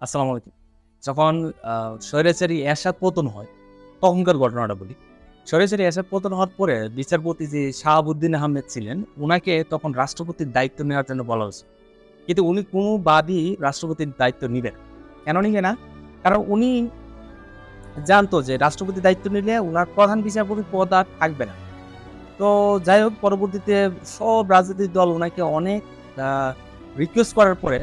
আসসালামু আলাইকুম। যখন স্বৈরাচারী এরশাদ পতন হয়, তখনকার ঘটনাটা বলি। স্বৈরাচারী এরশাদ পতন হওয়ার পরে বিচারপতি যে শাহাবুদ্দিন আহমেদ ছিলেন, উনাকে তখন রাষ্ট্রপতির দায়িত্ব নেওয়ার জন্য বলা হয়েছে। কিন্তু উনি কোনোভাবেই রাষ্ট্রপতির দায়িত্ব নিবেন না। কেন নিবে না? কারণ উনি জানতো যে রাষ্ট্রপতির দায়িত্ব নিলে উনার প্রধান বিচারপতির পদ আর থাকবে না। তো যাই হোক পরবর্তীতে সব রাজনৈতিক দল উনাকে অনেক আ রিকোয়েস্ট করার পরে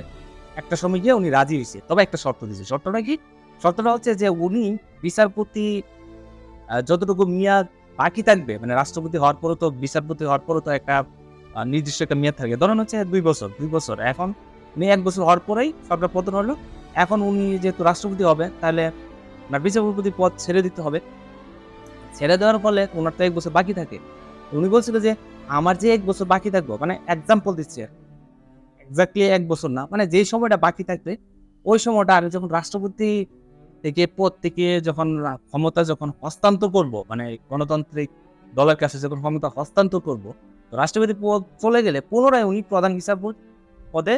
একটা সময় গিয়ে উনি রাজি হইছে। তবে একটা শর্ত দিছে। শর্তটা কি? শর্তটা হচ্ছে যে উনি বিচারপতি যতটুকু মেয়াদ বাকি থাকবে মানে রাষ্ট্রপতি হওয়ার পরেও তো বিচারপতি হওয়ার পরেও তো একটা নির্দিষ্ট একটা মেয়াদ থাকে। ধরেন হচ্ছে ২ বছর, ২ বছর। এখন উনি ১ বছর হওয়ার পরেই সরকার পতন হলো। এখন উনি যেহেতু রাষ্ট্রপতি হবে তাহলে উনার বিচারপতি পদ ছেড়ে দিতে হবে। ছেড়ে দেওয়ার ফলে উনার তো ১ বছর বাকি থাকে। উনি বলছিল যে, "আমার যে ১ বছর বাকি থাকবো" মানে এক্সাম্পল দিচ্ছি আরকি। এক্সাক্টলি ১ বছর না। মানে যেই সময়টা বাকি থাকবে, ওই সময়টা আমি যখন রাষ্ট্রপতি থেকে পদ থেকে যখন ক্ষমতা যখন হস্তান্তর করব, মানে গণতান্ত্রিক দলের কাছে যখন ক্ষমতা হস্তান্তর করব, তো রাষ্ট্রপতি পদ চলে গেলে পুনরায় উনি প্রধান বিচারপতি পদে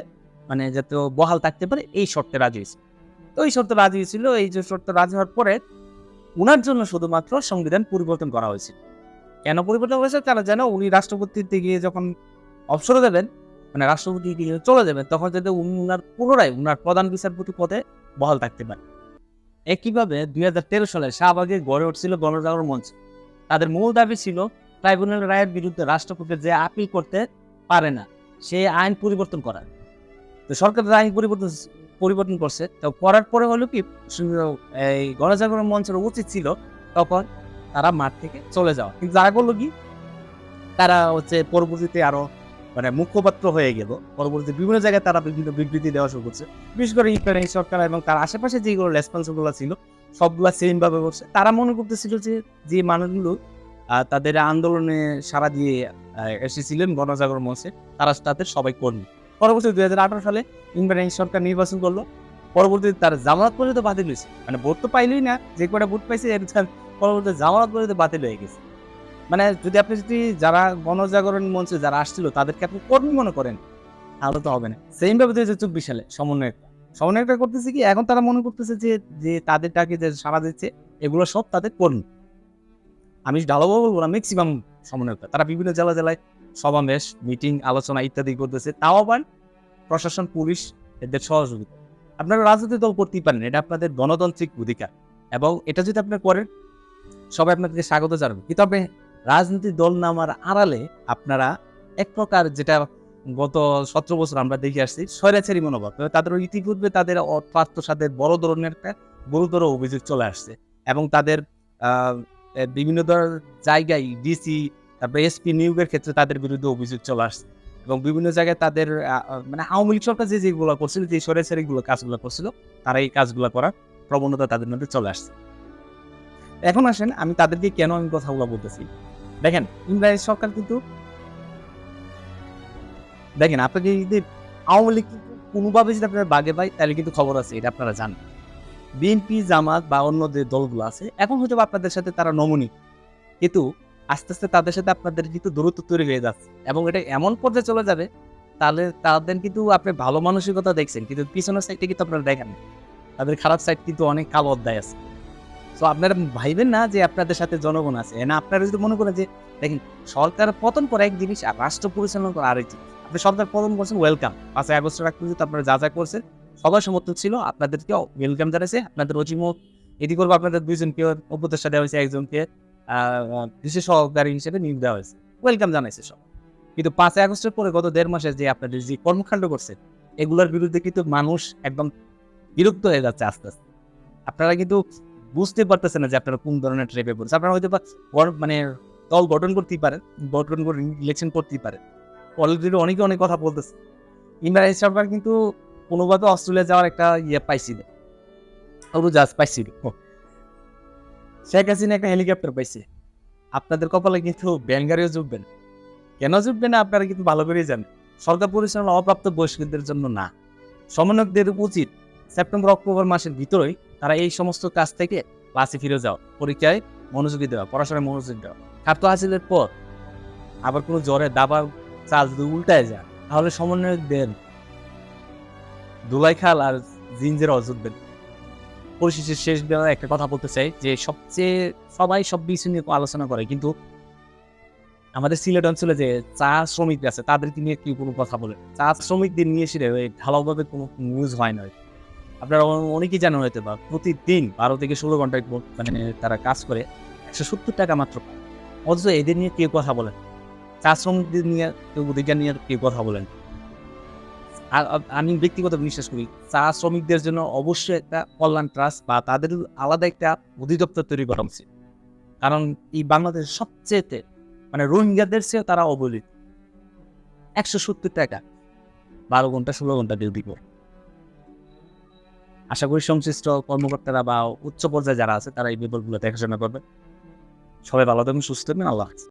মানে যাতে বহাল থাকতে পারে এই শর্তে রাজি হইছে। তো এই শর্তে রাজি হয়েছিল। এই যে শর্তে রাজি হওয়ার পরে উনার জন্য শুধুমাত্র সংবিধান পরিবর্তন করা হয়েছিল। কেন পরিবর্তন হয়েছে? তারা যেন উনি রাষ্ট্রপতির দিকে যখন অবসরে দেবেন, মানে রাষ্ট্রপতি দিয়ে চলে যাবেন, তখন যাতে উনি পুনরায় উনার প্রধান বিচারপতি পদে বহাল থাকতে পারেন। একইভাবে ২০১৩ সালে শাহবাগে গড়ে উঠছিল গণজাগরণ মঞ্চ। তাদের মূল দাবি ছিল ট্রাইব্যুনাল রায়ের বিরুদ্ধে রাষ্ট্রপতি যে আপিল করতে পারে না, সে আইন পরিবর্তন করা। তো সরকার যে আইন পরিবর্তন করছে। তো করার পরে হলো কি সু এই গণজাগরণ মঞ্চের উচিত ছিল তখন তারা মাঠ থেকে চলে যাওয়া। কিন্তু তারা করল কি? তারা হচ্ছে পরবর্তীতে আরো মানে মুখপাত্র হয়ে গেল। পরবর্তীতে বিভিন্ন জায়গায় তারা বিভিন্ন বিবৃতি দেওয়া শুরু করছে। বিশেষ করে ইফতারি সরকার এবং তার আশেপাশে যেগুলো রেসপন্সিবল গুলা ছিল, সবগুলা সেম ভাবে করছে। তারা মনে করতেছিল যে মানুষগুলো তাদের আন্দোলনে সাড়া দিয়ে এসেছিলেন গণজাগরণ মঞ্চে, তারা তাদের সবাই কর্মী। পরবর্তীতে ২০১৮ সালে ইমরান সরকার নির্বাচন করল। পরবর্তীতে তার জামানত পর্যন্ত বাতিল হইছে। মানে ভোট তো পাইলই না। যে কয়টা ভোট পাইছে এর পরবর্তীতে জামানত পর্যন্ত বাতিল হয়ে গেছে। মানে আপনি যারা গণজাগরণ মঞ্চে যারা আসছিল তাদেরকে আপনি কর্মী মনে করেন, তাহলে তো হবে না। সেইম ভাবে ২০২৪ সালে সমন্বয়করা করতেছে কি এখন তারা মনে করতেছে যে তাদের ডাকে যে সাড়া দিচ্ছে এগুলো সব তাদের কর্মী। আমি ঢালাওভাবে বলব না মেক্সিমাম সমন্বয়করা। তারা বিভিন্ন জেলায় সমাবেশ, মিটিং, আলোচনা ইত্যাদি করতেছে। তাও আবার প্রশাসন, পুলিশ এদের সহযোগিতা। আপনারা রাজনৈতিক দল করতেই পারেন। এটা আপনাদের গণতান্ত্রিক অধিকার এবং এটা যদি আপনি করেন সবাই আপনাদেরকে স্বাগত জানাবে। কিন্তু আপনি রাজনৈতিক দল নামার আড়ালে আপনারা এক প্রকার যেটা গত ১৭ বছর আমরা দেখে আসছি স্বৈরাচারী মনোভাব। তাদের ইতিপূর্বে তাদের অর্থ আত্মসাতের বড় ধরনের একটা গুরুতর অভিযোগ চলে আসছে এবং তাদের আ এ বিভিন্ন জায়গায় ডিসি তারপরে এসপি নিয়োগের ক্ষেত্রে তাদের বিরুদ্ধে অভিযোগ চলে আসছে এবং বিভিন্ন জায়গায় তাদের মানে আওয়ামী লীগ সরকার যেগুলো করছিল, যে স্বৈরাচারী কাজগুলো করছিল, তারা এই কাজগুলা করার প্রবণতা তাদের মধ্যে চলে আসছে। এখন আসেন আমি তাদেরকে কেন আমি কথাগুলো বলতেছি। দেখেন ইমরান সরকার কিন্তু দেখেন আপনাকে যদি আওয়ামী লীগ কিন্তু কোনোভাবে যদি আপনার বাগে পায় তাহলে কিন্তু খবর আছে এটা আপনারা জানেন। বিএনপি, জামাত বা অন্য যে দলগুলো আছে এখন হয়তোবা আপনাদের সাথে তারা নমনীয়। কিন্তু আস্তে তাদের সাথে আপনাদের কিন্তু দূরত্ব তৈরি হয়ে যাচ্ছে এবং এটা এমন পর্যায়ে চলে যাবে তাহলে তাদের কিন্তু আপনি ভালো মানসিকতা দেখছেন কিন্তু পিছনের সাইডটা কিন্তু আপনারা দেখেন না। তাদের খারাপ সাইড কিন্তু অনেক কালো অধ্যায় আছে। সো আপনারা ভাইবেন না যে আপনাদের সাথে জনগণ আছে। না আপনারা যদি মনে করেন যে দেখেন সরকার পতন করে এক জিনিস আর রাষ্ট্র পরিচালনা করা আরেক জিনিস। আপনি সরকার পতন করছেন ওয়েলকাম। ৫ই আগস্টের আগ পর্যন্ত আপনারা যা করছেন সবার সমর্থন ছিল। আপনাদেরকে ওয়েলকাম জানাইছে। আপনাদের অজিমত এটি করব আপনাদের ২ জনকে উপদেষ্টা দেওয়া হয়েছে, একজনকে আ আ বিশেষ সহকারী হিসেবে নিয়োগ দেওয়া হয়েছে। ওয়েলকাম জানাইছে সবাই। কিন্তু ৫ই আগস্টের পরে গত ১.৫ মাসে যে আপনাদের যে কর্মকাণ্ড করছেন এগুলোর বিরুদ্ধে কিন্তু মানুষ একদম বিরক্ত হয়ে যাচ্ছে আস্তে। আপনারা কিন্তু বুঝতে পারতেছেন না যে আপনারা কোন ধরনের ট্র্যাপে পড়েছেন। আপনারা হয়তোবা মানে দল গঠন করতেই পারেন, গঠন করে ইলেকশন করতেই পারেন। অলরেডি অনেকে অনেক কথা বলতেছে। ইমরান সরকার কিন্তু কোনোভাবে অস্ট্রেলিয়া যাওয়ার একটা পাইছিল। উড়োজাহাজ পাইছিল। শেখ হাসিনা একটা হেলিকপ্টার পাইছে। আপনাদের কপালে কিন্তু ব্যান গাড়িও জুটবে না। কেন জুটবে না আপনারা কিন্তু ভালো করেই জানেন। সরকার পরিচালনা অপ্রাপ্ত বয়স্কদের জন্য না। সমন্বয়কদের উচিত সেপ্টেম্বর-অক্টোবর মাসের ভিতরেই তারা এই সমস্ত কাজ থেকে ক্লাসে ফিরে যাওয়া, পরীক্ষায় মনোযোগী দেওয়া, পড়াশোনায় মনোযোগ দেওয়া। ছাত্র হাসিলের পর আবার কোনো জ্বরে দাবার চাল যদি উল্টায় যায় তাহলে সমন্বয়কদের ধুলাই খাল আর জিনজেরা অযোধ্যের। পরিশেষে শেষ বেলায় একটা কথা বলতে চাই যে সবাই সব বিষয় নিয়ে আলোচনা করে, কিন্তু আমাদের সিলেট অঞ্চলে যে চা শ্রমিকরা আছে তাদেরকে নিয়ে কেউ কোনো কথা বলে না। চা শ্রমিকদের নিয়ে এসে ঢালাওভাবে কোনো নিউজ হয় না। আপনারা অনেকেই জানেন হয়তো বা প্রতিদিন ১২ থেকে ১৬ ঘন্টা মানে তারা কাজ করে ৳১৭০ মাত্র পায়। অথচ এদের নিয়ে কেউ কথা বলে না। চা শ্রমিকদের নিয়ে কেউ, ওদিকটা নিয়ে কেউ কথা বলেন। আমি ব্যক্তিগত বিশ্বাস করি চা শ্রমিকদের জন্য অবশ্যই একটা কল্যাণ ট্রাস্ট বা তাদের আলাদা একটা অধিদপ্তর তৈরি করা উচিত। কারণ এই বাংলাদেশের সবচেয়েতে মানে রোহিঙ্গাদের চেয়েও তারা অবহেলিত। ৳১৭০ ১২ ঘন্টা ১৬ ঘন্টা ডিউটি করে। আশা করি সংশ্লিষ্ট কর্মকর্তারা বা উচ্চ পর্যায়ে যারা আছে তারা এই ব্যাপারগুলো দেখাশোনা করবে। সবাই ভালো থাকবেন, সুস্থ থাকবেন। আল্লাহ হাফেজ।